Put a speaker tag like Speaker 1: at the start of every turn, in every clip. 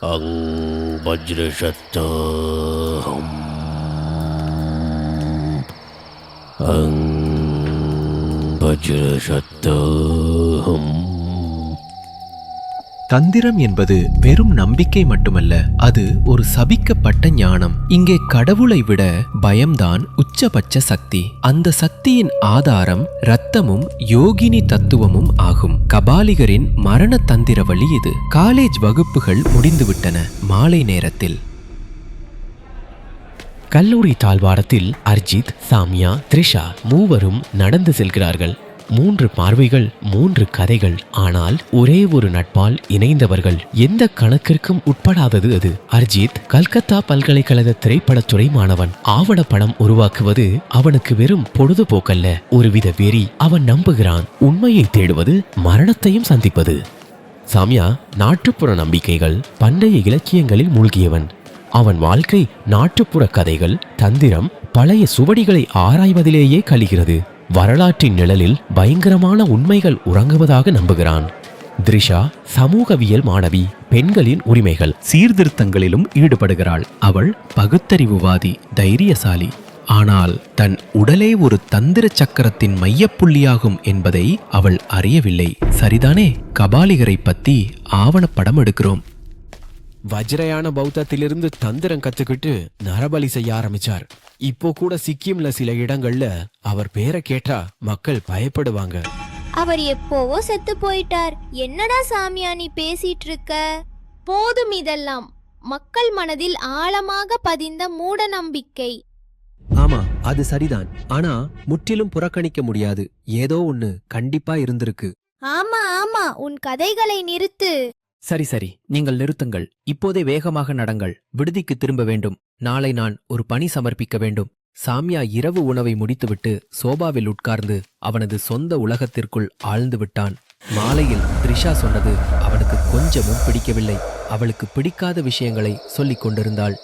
Speaker 1: அங் வஜ்ரசத்தம் அங் வஜ்ரசத்தம்.
Speaker 2: தந்திரம் என்பது வெறும் நம்பிக்கை மட்டுமல்ல, அது ஒரு சபிக்கப்பட்ட ஞானம். இங்கே கடவுளை விட பயம்தான் உச்சபட்ச சக்தி. அந்த சக்தியின் ஆதாரம் இரத்தமும் யோகினி தத்துவமும் ஆகும். கபாலிகரின் மரண தந்திர வழி இது. காலேஜ் வகுப்புகள் முடிந்துவிட்டன. மாலை நேரத்தில்
Speaker 3: கல்லூரி தாழ்வாரத்தில் அர்ஜித், சாமியா, த்ரிஷா மூவரும் நடந்து செல்கிறார்கள். 3 பார்வைகள், 3 கதைகள். ஆனால் ஒரே ஒரு நட்பால் இணைந்தவர்கள். எந்த கணக்கிற்கும் உட்படாதது அது. அர்ஜித் கல்கத்தா பல்கலைக்கழக திரைப்படத்துறை மாணவன். ஆவணப்படம் உருவாக்குவது அவனுக்கு வெறும் பொழுதுபோக்கல்ல, ஒருவித வெறி. அவன் நம்புகிறான், உண்மையை தேடுவது மரணத்தையும் சந்திப்பது. சாமியா நாட்டுப்புற நம்பிக்கைகள், பண்டைய இலக்கியங்களில் மூழ்கியவன். அவன் வாழ்க்கை நாட்டுப்புற கதைகள், தந்திரம், பழைய சுவடிகளை ஆராய்வதிலேயே கழிகிறது. வரலாற்றின் நிழலில் பயங்கரமான உண்மைகள் உறங்குவதாக நம்புகிறான். த்ரிஷா சமூகவியல் மாணவி. பெண்களின் உரிமைகள்,
Speaker 2: சீர்திருத்தங்களிலும் ஈடுபடுகிறாள். அவள் பகுத்தறிவுவாதி, தைரியசாலி. ஆனால் தன் உடலே ஒரு தந்திர சக்கரத்தின் மையப்புள்ளியாகும் என்பதை அவள் அறியவில்லை. சரிதானே? கபாலிகரை பத்தி ஆவணப்படம் எடுக்கிறோம்.
Speaker 3: வஜ்ரயான பௌத்தத்திலிருந்து தந்திரம் கத்துக்கிட்டு நரபலி செய்ய ஆரம்பிச்சார். இப்போ கூட சிக்கிம்ல சில இடங்கள்ல அவர் பேரை கேட்டா மக்கள் பயப்படுவாங்க.
Speaker 4: அவர் எப்போவோ செத்து போயிட்டார். என்னடா சாமியா நீ பேசிட்டு இருக்க? போதும் இதெல்லாம். மக்கள் மனதில் ஆழமாக பதிந்த மூட நம்பிக்கை.
Speaker 2: ஆமா, அது சரிதான். ஆனா முற்றிலும் புறக்கணிக்க முடியாது. ஏதோ ஒண்ணு கண்டிப்பா இருந்திருக்கு.
Speaker 4: ஆமா ஆமா, உன் கதைகளை நிறுத்து.
Speaker 2: சரி, நீங்கள் நிறுத்துங்கள். இப்போதே வேகமாக நடங்கள். விடுதிக்கு திரும்ப வேண்டும். நாளை நான் ஒரு பணி சமர்ப்பிக்க வேண்டும். சாமியா இரவு உணவை முடித்துவிட்டு சோபாவில் உட்கார்ந்து அவனது சொந்த உலகத்திற்குள் ஆழ்ந்து விட்டான். மாலையில் த்ரிஷா சொன்னது அவனுக்கு கொஞ்சமும் பிடிக்கவில்லை. அவளுக்கு பிடிக்காத விஷயங்களை சொல்லிக் கொண்டிருந்தாள்.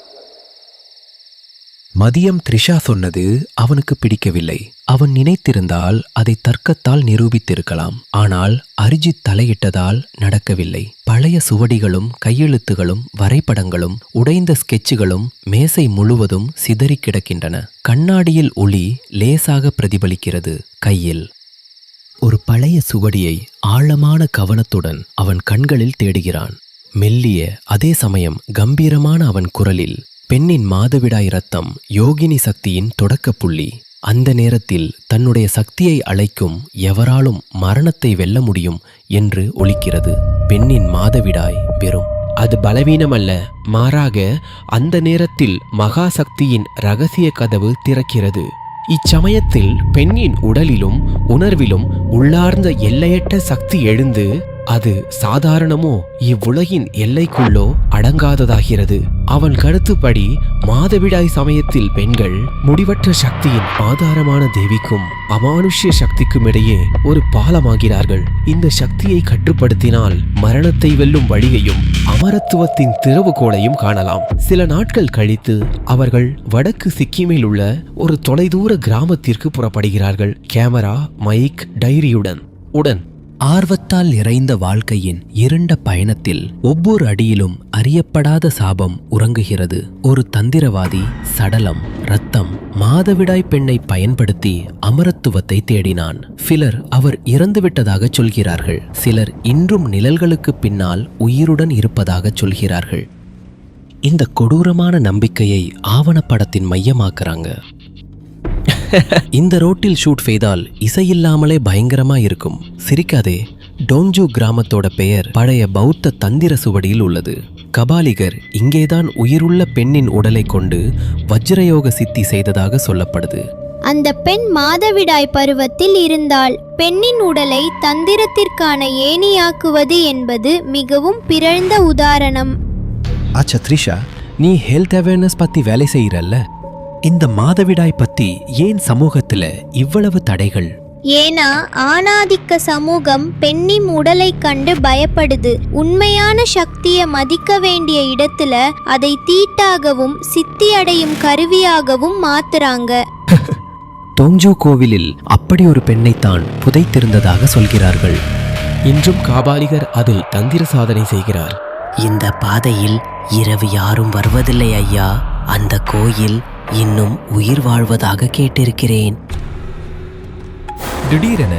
Speaker 2: மதியம் த்ரிஷா சொன்னது அவனுக்கு பிடிக்கவில்லை. அவன் நினைத்திருந்தால் அதை தர்க்கத்தால் நிரூபித்திருக்கலாம். ஆனால் அரிஜித் தலையிட்டதால் நடக்கவில்லை. பழைய சுவடிகளும் கையெழுத்துகளும் வரைபடங்களும் உடைந்த ஸ்கெட்சுகளும் மேசை முழுவதும் சிதறி கிடக்கின்றன. கண்ணாடியில் ஒளி லேசாக பிரதிபலிக்கிறது. கையில் ஒரு பழைய சுவடியை ஆழமான கவனத்துடன் அவன் கண்களில் தேடுகிறான். மெல்லிய, அதே சமயம் கம்பீரமான அவன் குரலில், பெண்ணின் மாதவிடாய் இரத்தம் யோகினி சக்தியின் தொடக்கப்புள்ளி. அந்த நேரத்தில் தன்னுடைய சக்தியை அழைக்கும் எவராலும் மரணத்தை வெல்ல முடியும் என்று ஒலிக்கிறது. பெண்ணின் மாதவிடாய் வெறும் அது பலவீனம் அல்ல, மாறாக அந்த நேரத்தில் மகா சக்தியின் இரகசிய கதவு திறக்கிறது. இச்சமயத்தில் பெண்ணின் உடலிலும் உணர்விலும் உள்ளார்ந்த எல்லையற்ற சக்தி எழுந்து அது சாதாரணமோ இவ்வுலகின் எல்லைக்குள்ளோ அடங்காததாகிறது. அவன் கருத்துப்படி மாதவிடாய் சமயத்தில் பெண்கள் முடிவற்ற சக்தியின் ஆதாரமான தேவிக்கும் அமானுஷ்ய சக்திக்கும் இடையே ஒரு பாலமாகிறார்கள். இந்த சக்தியை கட்டுப்படுத்தினால் மரணத்தை வெல்லும் வழியையும் அமரத்துவத்தின் திறவுகோலையும் காணலாம். சில நாட்கள் கழித்து அவர்கள் வடக்கு சிக்கிமில் உள்ள ஒரு தொலைதூர கிராமத்திற்கு புறப்படுகிறார்கள். Camera, mic, டைரியுடன். ஆர்வத்தால் நிறைந்த வாழ்க்கையின் இருண்ட பயணத்தில் ஒவ்வொரு அடியிலும் அறியப்படாத சாபம் உறங்குகிறது. ஒரு தந்திரவாதி சடலம், இரத்தம், மாதவிடாய் பெண்ணை பயன்படுத்தி அமரத்துவத்தை தேடினான். சிலர் அவர் இறந்துவிட்டதாக சொல்கிறார்கள். சிலர் இன்றும் நிழல்களுக்கு பின்னால் உயிருடன் இருப்பதாக சொல்கிறார்கள். இந்த கொடூரமான நம்பிக்கையை ஆவணப்படத்தின் மையமாக்குறாங்க. இந்த ரோட்டில் ஷூட் செய்தால் இசையில்லாமலே பயங்கரமா இருக்கும். சிரிக்காதே. டோங்ஜூ கிராமத்தோட பெயர் பழைய பௌத்த தந்திர சுவடியில் உள்ளது. கபாலிகர் இங்கேதான் உயிருள்ள பெண்ணின் உடலை கொண்டு வஜ்ரயோக சித்தி செய்ததாக சொல்லப்படுது.
Speaker 4: அந்த பெண் மாதவிடாய் பருவத்தில் இருந்தால் பெண்ணின் உடலை தந்திரத்திற்கான ஏணியாக்குவது என்பது மிகவும் பிறழ்ந்த உதாரணம்.
Speaker 2: ஆச்சா த்ரிஷா, நீ ஹெல்த் அவேர்னஸ் பத்தி வேலை செய்யறல்ல, இந்த மாதவிடாய் பத்தி ஏன் சமூகத்துல இவ்வளவு தடைகள்?
Speaker 4: ஏன்னா ஆணாதிக்க சமூகம் பெண்ணின் உடலை கண்டு பயப்படுது. உண்மையான சக்தியை மதிக்க வேண்டிய இடத்துல அதை தீட்டாகவும் சித்தி அடையும் கருவியாகவும் மாத்துறாங்க.
Speaker 2: டோங்ஜூ கோவிலில் அப்படி ஒரு பெண்ணைத்தான் புதைத்திருந்ததாக சொல்கிறார்கள்.
Speaker 3: இன்றும் காபாலிகர் அதில் தந்திர சாதனை செய்கிறார்.
Speaker 5: இந்த பாதையில் இரவு யாரும் வருவதில்லை ஐயா. அந்த கோயில் இன்னும் உயிர் வாழ்வதாக கேட்டிருக்கிறேன்.
Speaker 2: திடீரென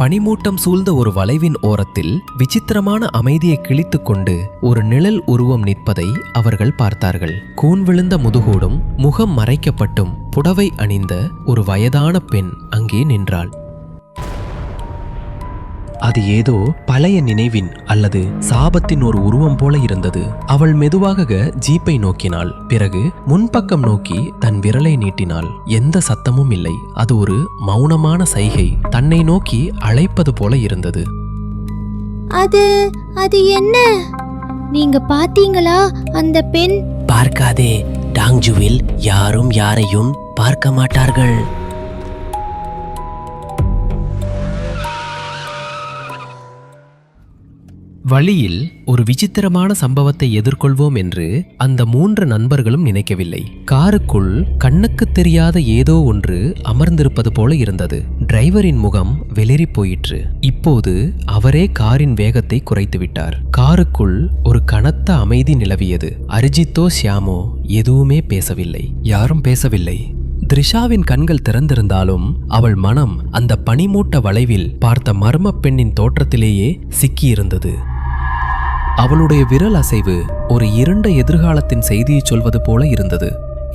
Speaker 2: பனிமூட்டம் சூழ்ந்த ஒரு வளைவின் ஓரத்தில் விசித்திரமான அமைதியை கிழித்து கொண்டு ஒரு நிழல் உருவம் நிற்பதை அவர்கள் பார்த்தார்கள். கூன் விழுந்த முதுகோடும் முகம் மறைக்கப்பட்டும் புடவை அணிந்த ஒரு வயதான பெண் அங்கே நின்றாள். அது ஏதோ பழைய நினைவின் அல்லது சாபத்தின் ஒரு உருவம் போல இருந்தது. அவள் மெதுவாக ஜீப்பை நோக்கினாள். பிறகு முன்பக்கம் நோக்கி தன் விரலை நீட்டினாள். எந்த சத்தமும் இல்லை. அது ஒரு மௌனமான சைகை, தன்னை நோக்கி அழைப்பது போல இருந்தது.
Speaker 4: அது என்ன? நீங்க பாத்தீங்களா அந்த பெண்?
Speaker 5: பார்க்காதே, டாங்ஜுவில் யாரும் யாரையும் பார்க்க மாட்டார்கள்.
Speaker 2: வழியில் ஒரு விசித்திரமான சம்பவத்தை எதிர்கொள்வோம் என்று அந்த 3 நண்பர்களும் நினைக்கவில்லை. காருக்குள் கண்ணுக்கு தெரியாத ஏதோ ஒன்று அமர்ந்திருப்பது போல இருந்தது. டிரைவரின் முகம் வெளிரி போயிற்று. இப்போது அவரே காரின் வேகத்தை குறைத்து விட்டார். காருக்குள் ஒரு கனத்த அமைதி நிலவியது. அரிஜித்தோ ஷியாமோ எதுவுமே பேசவில்லை. யாரும் பேசவில்லை. த்ரிஷாவின் கண்கள் திறந்திருந்தாலும் அவள் மனம் அந்த பனிமூட்ட வளைவில் பார்த்த மர்ம பெண்ணின் தோற்றத்திலேயே சிக்கியிருந்தது. அவளுடைய விரல் அசைவு ஒரு இருண்ட எதிர்காலத்தின் செய்தியை சொல்வது போல இருந்தது.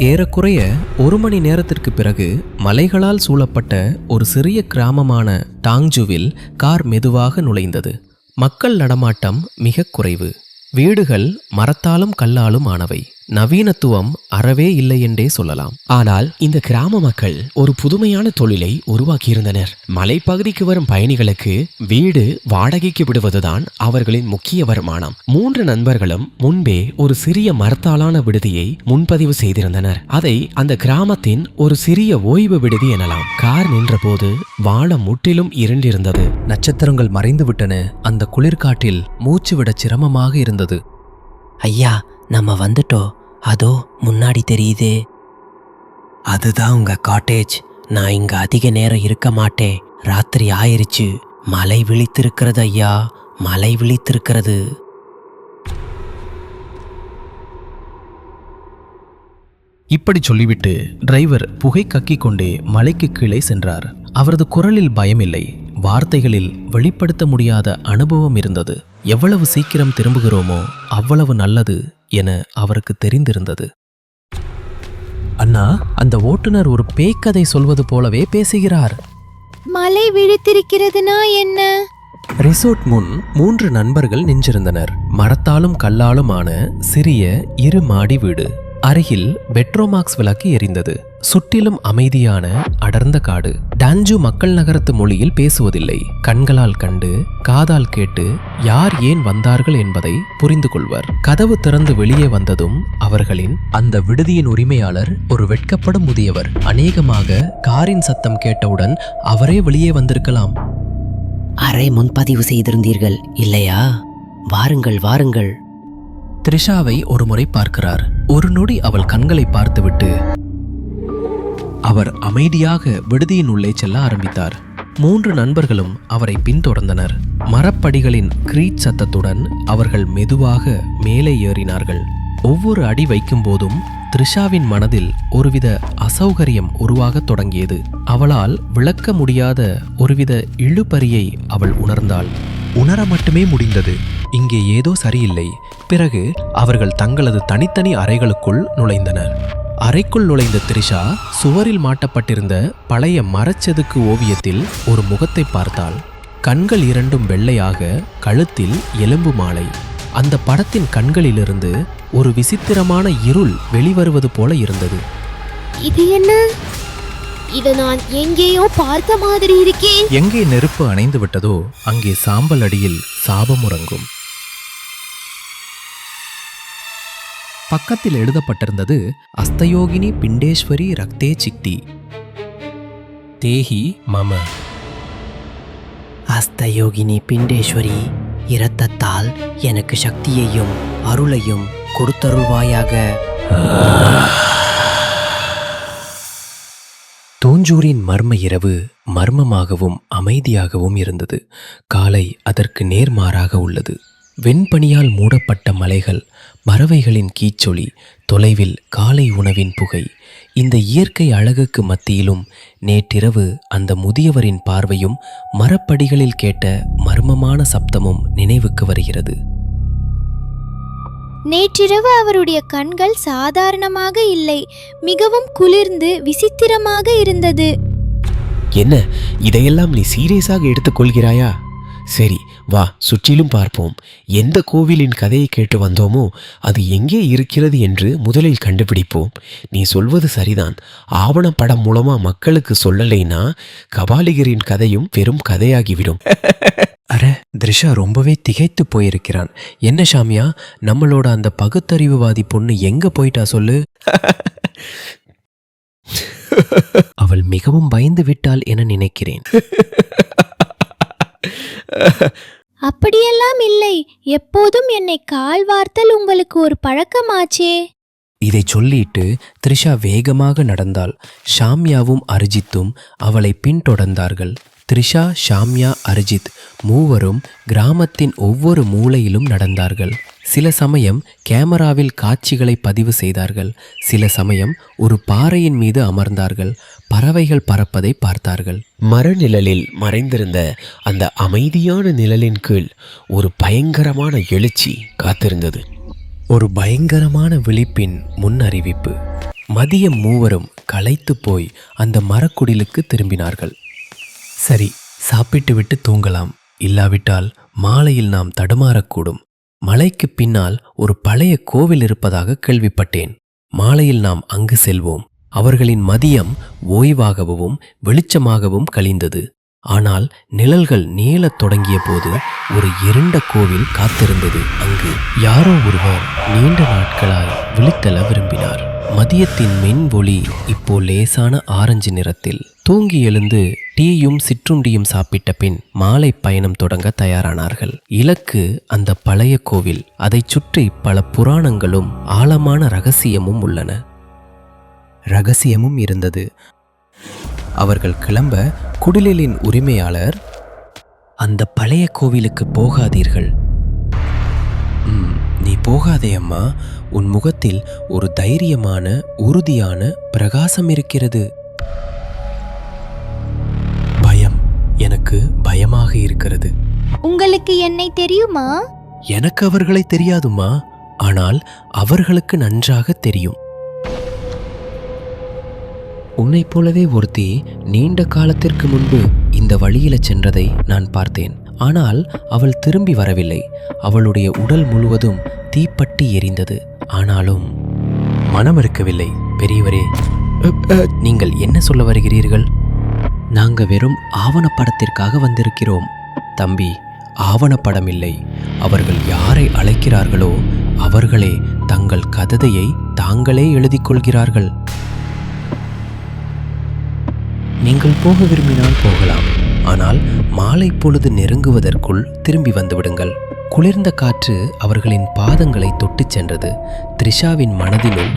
Speaker 2: ஏறக்குறைய 1 மணி நேரத்திற்கு பிறகு மலைகளால் சூழப்பட்ட ஒரு சிறிய கிராமமான டாங்ஜுவில் கார் மெதுவாக நுழைந்தது. மக்கள் நடமாட்டம் மிக குறைவு. வீடுகள் மரத்தாலும் கல்லாலும் ஆனவை. நவீனத்துவம் அறவே இல்லை என்றே சொல்லலாம்.
Speaker 3: ஆனால் இந்த கிராம மக்கள் ஒரு புதுமையான தொழிலை உருவாக்கியிருந்தனர். மலைப்பகுதிக்கு வரும் பயணிகளுக்கு வீடு வாடகைக்கு விடுவதுதான் அவர்களின் முக்கிய வருமானம். 3 நண்பர்களும் முன்பே ஒரு சிறிய மரத்தாலான விடுதியை முன்பதிவு செய்திருந்தனர். அதை அந்த கிராமத்தின் ஒரு சிறிய ஓய்வு விடுதி எனலாம். கார் நின்றபோது வானம் முற்றிலும் இருண்டிருந்தது.
Speaker 2: நட்சத்திரங்கள் மறைந்து விட்டன. அந்த குளிர்காட்டில் மூச்சு விட சிரமமாக இருந்தது.
Speaker 5: ஐயா, நம்ம வந்துட்டோம். அதோ முன்னாடி தெரியுதே, அதுதான் உங்க காட்டேஜ். நான் இங்க அதிக நேரம் இருக்க மாட்டேன். ராத்திரி ஆயிருச்சு. மலை விழித்திருக்கிறது ஐயா, மலை விழித்திருக்கிறது.
Speaker 2: இப்படி சொல்லிவிட்டு டிரைவர் புகை கக்கிக் கொண்டே மலைக்கு கீழே சென்றார். அவரது குரலில் பயமில்லை, வார்த்தைகளில் வெளிப்படுத்த முடியாத அனுபவம் இருந்தது. எவ்வளவு சீக்கிரம் திரும்புகிறோமோ அவ்வளவு நல்லது என அவருக்கு தெரிந்திருந்தது. அண்ணா, அந்த ஓட்டுநர் ஒரு பேய்க்கதை சொல்வது போலவே பேசுகிறார்.
Speaker 4: மலை விழித்திருக்கிறதுனா என்ன?
Speaker 2: ரிசோர்ட் முன் 3 நண்பர்கள் நின்றிருந்தனர். மரத்தாலும் கல்லாலுமான சிறிய 2 மாடி வீடு. அருகில் பெட்ரோமாக்ஸ் விளக்கு எரிந்தது. சுற்றிலும் அமைதியான அடர்ந்த காடு. டான்ஜு மக்கள் நகரத்து மொழியில் பேசுவதில்லை. கண்களால் கண்டு காதால் கேட்டு யார் ஏன் வந்தார்கள் என்பதை புரிந்து கொள்வர். கதவு திறந்து வெளியே வந்ததும் அவர்களின் அந்த விடுதியின் உரிமையாளர் ஒரு வெட்கப்படும் முதியவர். அநேகமாக காரின் சத்தம் கேட்டவுடன் அவரே வெளியே வந்திருக்கலாம்.
Speaker 5: அறை முன்பதிவு செய்திருந்தீர்கள் இல்லையா? வாருங்கள் வாருங்கள்.
Speaker 2: த்ரிஷாவை ஒரு முறை பார்க்கிறார். ஒரு நொடி அவள் கண்களை பார்த்துவிட்டு அவர் அமைதியாக விடுதியின் உள்ளே செல்ல ஆரம்பித்தார். 3 நண்பர்களும் அவரை பின்தொடர்ந்தனர். மரப்படிகளின் கிரீச் சத்தத்துடன் அவர்கள் மெதுவாக மேலே ஏறினார்கள். ஒவ்வொரு அடி வைக்கும் போதும் த்ரிஷாவின் மனதில் ஒருவித அசௌகரியம் உருவாகத் தொடங்கியது. அவளால் விளக்க முடியாத ஒருவித இழுபறியை அவள் உணர்ந்தாள். உணர மட்டுமே முடிந்தது. இங்கே ஏதோ சரியில்லை. பிறகு அவர்கள் தங்களது தனித்தனி அறைகளுக்குள் நுழைந்தனர். அறைக்குள் நுழைந்த த்ரிஷா சுவரில் மாட்டப்பட்டிருந்த பழைய மரச்செதுக்கு ஓவியத்தில் ஒரு முகத்தை பார்த்தாள். கண்கள் 2 வெள்ளையாக, கழுத்தில் எலும்பு மாலை. அந்த படத்தின் கண்களிலிருந்து ஒரு விசித்திரமான இருள் வெளிவருவது போல இருந்தது.
Speaker 4: இது என்ன? இது நான் எங்கேயோ பார்த்த மாதிரி இருக்கே.
Speaker 2: எங்கே நெருப்பு அணைந்து விட்டதோ அங்கே சாம்பல் அடியில் சாபம் உறங்கும். பக்கத்தில் எழுதப்பட்டிருந்தது, அஸ்தயோகினி பிண்டேஸ்வரி ரக்தே சிக்தி தேஹி மம.
Speaker 5: அஸ்தயோகினி பிண்டேஸ்வரி, இரத்தத்தால் எனக்கு சக்தியையும் அருளையும் கொடுத்தருள்வாயாக. தோஞ்சூரின் மர்ம இரவு மர்மமாகவும் அமைதியாகவும் இருந்தது. காலை அதற்கு நேர்மாறாக உள்ளது.
Speaker 2: வெண்பனியால் மூடப்பட்ட மலைகள், பறவைகளின் கீச்சொலி, தொலைவில் காலை உணவின் புகை. இந்த இயற்கை அழகுக்கு மத்தியிலும் நேற்றிரவு அந்த முதியவரின் பார்வையும் மரப்படிகளில் கேட்ட மர்மமான சப்தமும் நினைவுக்கு வருகிறது.
Speaker 4: நேற்றிரவு அவருடைய கண்கள் சாதாரணமாக இல்லை, மிகவும் குளிர்ந்து விசித்திரமாக இருந்தது.
Speaker 3: என்ன, இதையெல்லாம் நீ சீரியஸாக எடுத்துக்கொள்கிறாயா? சரி, வா சுற்றிலும் பார்ப்போம். எந்த கோவிலின் கதையை கேட்டு வந்தோமோ அது எங்கே இருக்கிறது என்று முதலில் கண்டுபிடிப்போம். நீ சொல்வது சரிதான். ஆவணப்படம் மூலமா மக்களுக்கு சொல்லலைன்னா கபாலிகரின் கதையும் வெறும் கதையாகிவிடும்.
Speaker 2: அட, த்ரிஷா ரொம்பவே திகைத்து போயிருக்கிறான். என்ன ஷாமியா, நம்மளோட அந்த பகுத்தறிவுவாதி பொண்ணு எங்க போயிட்டா சொல்லு? அவள் மிகவும் பயந்து விட்டாள் என நினைக்கிறேன்.
Speaker 4: அப்படியெல்லாம் இல்லை, எப்போதும் என்னை கால் வார்த்தல் உங்களுக்கு ஒரு பழக்கமாச்சே.
Speaker 2: இதை சொல்லிட்டு த்ரிஷா வேகமாக நடந்தாள். ஷாம்யாவும் அரிஜித்தும் அவளை பின்தொடர்ந்தார்கள். த்ரிஷா, ஷாம்யா, அரிஜித் மூவரும் கிராமத்தின் ஒவ்வொரு மூலையிலும் நடந்தார்கள். சில சமயம் கேமராவில் காட்சிகளை பதிவு செய்தார்கள். சில சமயம் ஒரு பாறையின் மீது அமர்ந்தார்கள். பறவைகள் பறப்பதை பார்த்தார்கள்.
Speaker 3: மரநிழலில் மறைந்திருந்த அந்த அமைதியான நிழலின் கீழ் ஒரு பயங்கரமான எழுச்சி காத்திருந்தது.
Speaker 2: ஒரு பயங்கரமான விழிப்பின் முன் அறிவிப்பு. மதியம் மூவரும் களைத்து போய் அந்த மரக்குடிலுக்கு திரும்பினார்கள். சரி, சாப்பிட்டு விட்டு தூங்கலாம், இல்லாவிட்டால் மாலையில் நாம் தடுமாறக்கூடும். மலைக்கு பின்னால் ஒரு பழைய கோவில் இருப்பதாக கேள்விப்பட்டேன். மாலையில் நாம் அங்கு செல்வோம். அவர்களின் மதியம் ஓய்வாகவும் வெளிச்சமாகவும் கழிந்தது. ஆனால் நிழல்கள் நீளத் தொடங்கிய போது ஒரு இருண்ட கோவில் காத்திருந்தது. அங்கு யாரோ ஒருவர் நீண்ட நாட்களாய் விழித்தெழ விரும்பினார். மதியத்தின் மென் ஒளி இப்போ லேசான ஆரஞ்சு நிறத்தில். தூங்கி எழுந்து டீயும் சிற்றுண்டியும் சாப்பிட்ட பின் மாலை பயணம் தொடங்க தயாரானார்கள். இலக்கு அந்த பழைய கோவில். அதைச் சுற்றி பல புராணங்களும் ஆழமான ரகசியமும் உள்ளன. ரகசியமும் இருந்தது. அவர்கள் கிளம்ப குடிலின் உரிமையாளர், அந்த பழைய கோவிலுக்கு போகாதீர்கள். நீ போகாதே அம்மா, உன் முகத்தில் ஒரு தைரியமான உறுதியான பிரகாசம் இருக்கிறது. பயம், எனக்கு பயமாக இருக்கிறது.
Speaker 4: உங்களுக்கு என்னை தெரியுமா?
Speaker 2: எனக்கு அவர்களை தெரியாதுமா, ஆனால் அவர்களுக்கு நன்றாக தெரியும். உன்னைப் போலவே ஒருத்தி நீண்ட காலத்திற்கு முன்பு இந்த வழியில சென்றதை நான் பார்த்தேன். ஆனால் அவள் திரும்பி வரவில்லை. அவளுடைய உடல் முழுவதும் தீப்பற்றி எரிந்தது. ஆனாலும் மனம் இருக்கவில்லை. பெரியவரே, நீங்கள் என்ன சொல்ல வருகிறீர்கள்? நாங்க வெறும் ஆவணப்படத்திற்காக வந்திருக்கிறோம். தம்பி, ஆவணப்படம் இல்லை. அவர்கள் யாரை அழைக்கிறார்களோ அவர்களே தங்கள் கதையை தாங்களே எழுதிக் கொள்கிறார்கள். நீங்கள் போக விரும்பினால் போகலாம், ஆனால் மாலை பொழுது நெருங்குவதற்குள் திரும்பி வந்துவிடுங்கள். குளிர்ந்த காற்று அவர்களின் பாதங்களை தொட்டுச் சென்றது. த்ரிஷாவின் மனதிலும்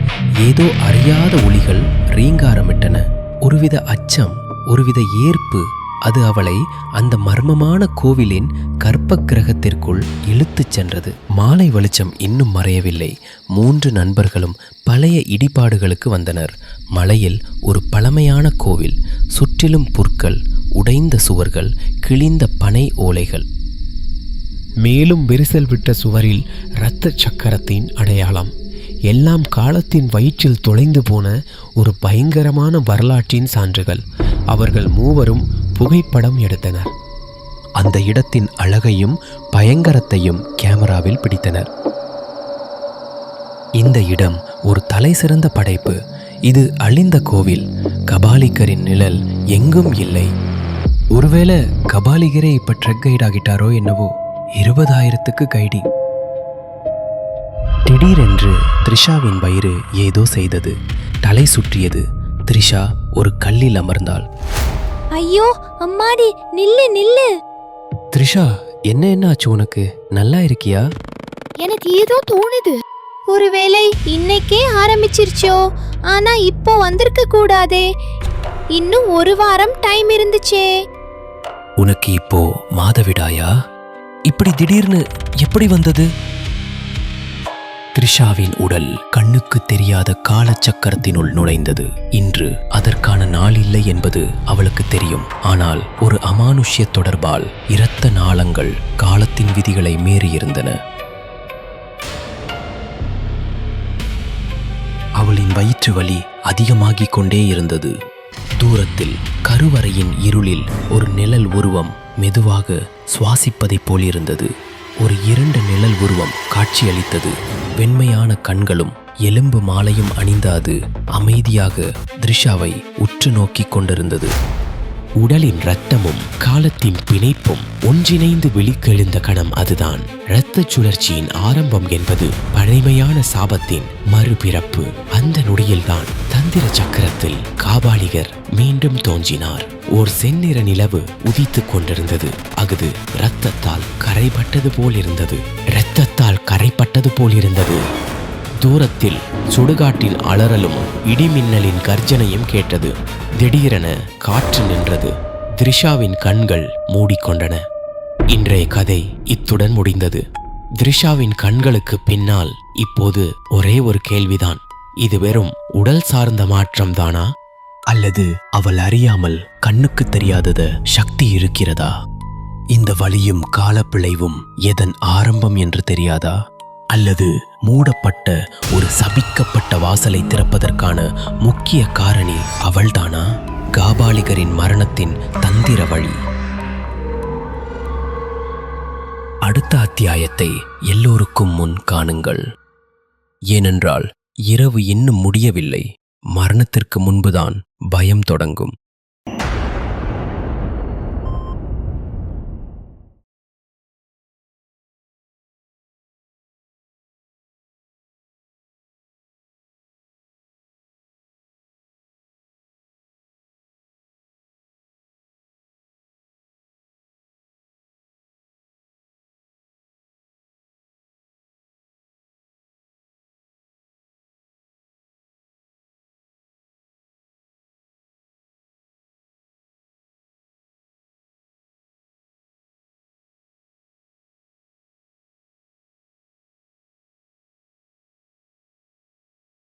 Speaker 2: ஏதோ அறியாத ஒலிகள் ரீங்காரமிட்டன. ஒருவித அச்சம், ஒருவித ஏற்பு. அது அவளை அந்த மர்மமான கோவிலின் கற்ப கிரகத்திற்குள் இழுத்துச் சென்றது. மாலை வெளிச்சம் இன்னும் மறையவில்லை. 3 நண்பர்களும் பழைய இடிபாடுகளுக்கு வந்தனர். மலையில் ஒரு பழமையான கோவில். சுற்றிலும் புற்கள், உடைந்த சுவர்கள், கிழிந்த பனை ஓலைகள்.
Speaker 3: மேலும் விரிசல் விட்ட சுவரில் இரத்த சக்கரத்தின் அடையாளம். எல்லாம் காலத்தின் வயிற்றில் தொலைந்து போன ஒரு பயங்கரமான வரலாற்றின் சான்றுகள். அவர்கள் மூவரும் புகைப்படம் எடுத்தனர்.
Speaker 2: அந்த இடத்தின் அழகையும் பயங்கரத்தையும் கேமராவில் பிடித்தனர். இந்த இடம் ஒரு தலை சிறந்த படைப்பு. இது அழிந்த கோவில். கபாலிகரின் நிழல் எங்கும் இல்லை. ஒருவேளை கபாலிகரே இப்ப ட்ரக் கைட் ஆகிட்டாரோ என்னவோ. 20,000க்கு கைடிங். திடீரென்று த்ரிஷாவின் வயிறு ஏதோ செய்தது. தலை சுற்றியது. த்ரிஷா ஒரு கல்லில் அமர்ந்தாள்.
Speaker 4: ஐயோ அம்மாடி, நில்லு நில்லு.
Speaker 2: த்ரிஷா, என்ன ஆச்சு உனக்கு? நல்லா இருக்கியா?
Speaker 4: எனக்கு ஏதோ தோணுது. ஒருவேளை இன்னைக்கே ஆரம்பிச்சிருச்சோ. ஆனா இப்போ வந்திருக்க கூடாதே. இன்னும் 1 வாரம் டைம் இருந்துச்சே.
Speaker 2: உனக்கு இப்போ மாதவிடாயா? இப்படி திடீர்னு எப்படி வந்தது? த்ரிஷாவின் உடல் கண்ணுக்கு தெரியாத காலச்சக்கரத்தினுள் நுழைந்தது. இன்று அதற்கான நாள் இல்லை என்பது அவளுக்கு தெரியும். ஆனால் ஒரு அமானுஷ்ய தொடர்பால் இரத்த நாளங்கள் காலத்தின் விதிகளை மீறியிருந்தன. அவளின் வயிற்று வலி அதிகமாகிக் கொண்டே இருந்தது. தூரத்தில் கருவறையின் இருளில் ஒரு நிழல் உருவம் மெதுவாக சுவாசிப்பதைப் போலிருந்தது. ஒரு இருண்ட நிழல் உருவம் காட்சியளித்தது. வெண்மையான கண்களும் எலும்பு மாலையும் அணிந்த அது அமைதியாக த்ரிஷாவை உற்று நோக்கிக் கொண்டிருந்தது.
Speaker 3: உடலின் இரத்தமும் காலத்தின் பிணைப்பும் ஒன்றிணைந்து விழிக்கெழுந்த கணம் அதுதான். இரத்த சுழற்சியின் ஆரம்பம் என்பது பழைமையான சாபத்தின் மறுபிறப்பு. அந்த நொடியில்தான் தந்திர சக்கரத்தில் காபாலிகர் மீண்டும் தோன்றினார். ஓர் செந்நிற நிலவு உதித்துக் கொண்டிருந்தது. அஃது இரத்தத்தால் கரைப்பட்டது போலிருந்தது. இரத்தத்தால் கரைப்பட்டது போலிருந்தது. தூரத்தில் சுடுகாட்டின் அலறலும் இடிமின்னலின் கர்ஜனையும் கேட்டது. திடீரென காற்று நின்றது. த்ரிஷாவின் கண்கள் மூடிக்கொண்டன. இன்றைய கதை இத்துடன் முடிந்தது. த்ரிஷாவின் கண்களுக்கு பின்னால் இப்போது ஒரே ஒரு கேள்விதான். இது வெறும் உடல் சார்ந்த மாற்றம்தானா,
Speaker 2: அல்லது அவள் அறியாமல் கண்ணுக்கு தெரியாதத சக்தி இருக்கிறதா? இந்த வலியும் காலப்பிழைவும் எதன் ஆரம்பம் என்று தெரியாதா? அல்லது மூடப்பட்ட ஒரு சபிக்கப்பட்ட வாசலை திறப்பதற்கான முக்கிய காரணி அவள்தானா? காபாலிகரின் மரணத்தின் தந்திர வழி. அடுத்த அத்தியாயத்தை எல்லோருக்கும் முன் காணுங்கள். ஏனென்றால் இரவு இன்னும் முடியவில்லை. மரணத்திற்கு முன்புதான் பயம் தொடங்கும்.